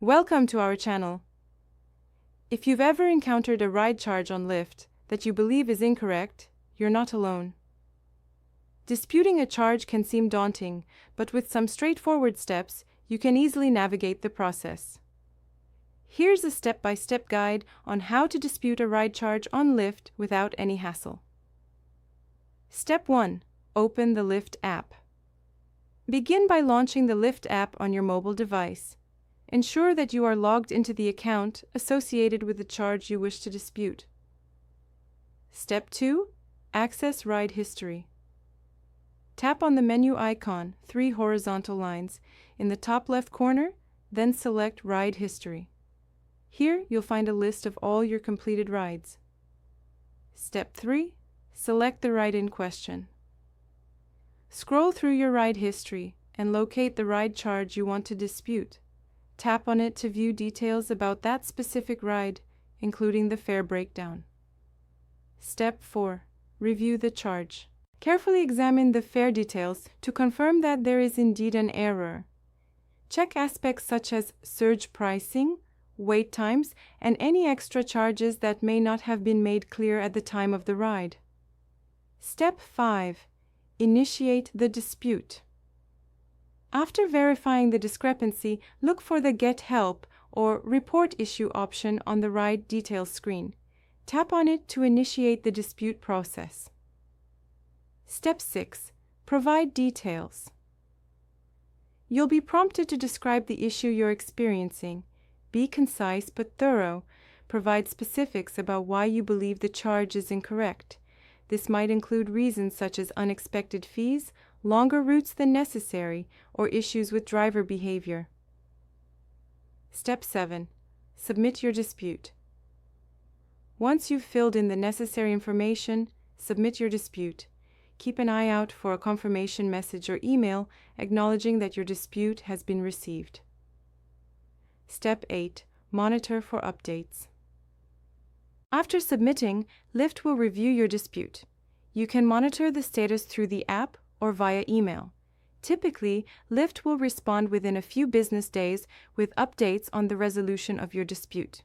Welcome to our channel. If you've ever encountered a ride charge on Lyft that you believe is incorrect, you're not alone. Disputing a charge can seem daunting, but with some straightforward steps, you can easily navigate the process. Here's a step-by-step guide on how to dispute a ride charge on Lyft without any hassle. Step 1. Open the Lyft app. Begin by launching the Lyft app on your mobile device. Ensure that you are logged into the account associated with the charge you wish to dispute. Step 2. Access ride history. Tap on the menu icon, 3 horizontal lines, in the top left corner, then select Ride History. Here you'll find a list of all your completed rides. Step 3. Select the ride in question. Scroll through your ride history and locate the ride charge you want to dispute. Tap on it to view details about that specific ride, including the fare breakdown. Step 4. Review the charge. Carefully examine the fare details to confirm that there is indeed an error. Check aspects such as surge pricing, wait times, and any extra charges that may not have been made clear at the time of the ride. Step 5. Initiate the dispute. After verifying the discrepancy, look for the Get Help or Report Issue option on the ride details screen. Tap on it to initiate the dispute process. Step 6. Provide details. You'll be prompted to describe the issue you're experiencing. Be concise but thorough. Provide specifics about why you believe the charge is incorrect. This might include reasons such as unexpected fees, longer routes than necessary, or issues with driver behavior. Step 7. Submit your dispute. Once you've filled in the necessary information, submit your dispute. Keep an eye out for a confirmation message or email acknowledging that your dispute has been received. Step 8. Monitor for updates. After submitting, Lyft will review your dispute. You can monitor the status through the app or via email. Typically, Lyft will respond within a few business days with updates on the resolution of your dispute.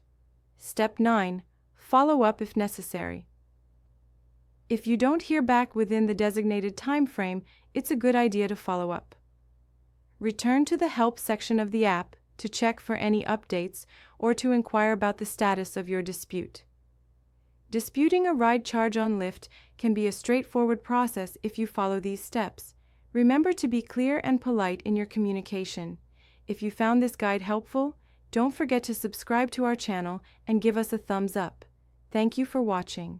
Step 9. Follow up if necessary. If you don't hear back within the designated time frame, it's a good idea to follow up. Return to the Help section of the app to check for any updates or to inquire about the status of your dispute. Disputing a ride charge on Lyft can be a straightforward process if you follow these steps. Remember to be clear and polite in your communication. If you found this guide helpful, don't forget to subscribe to our channel and give us a thumbs up. Thank you for watching.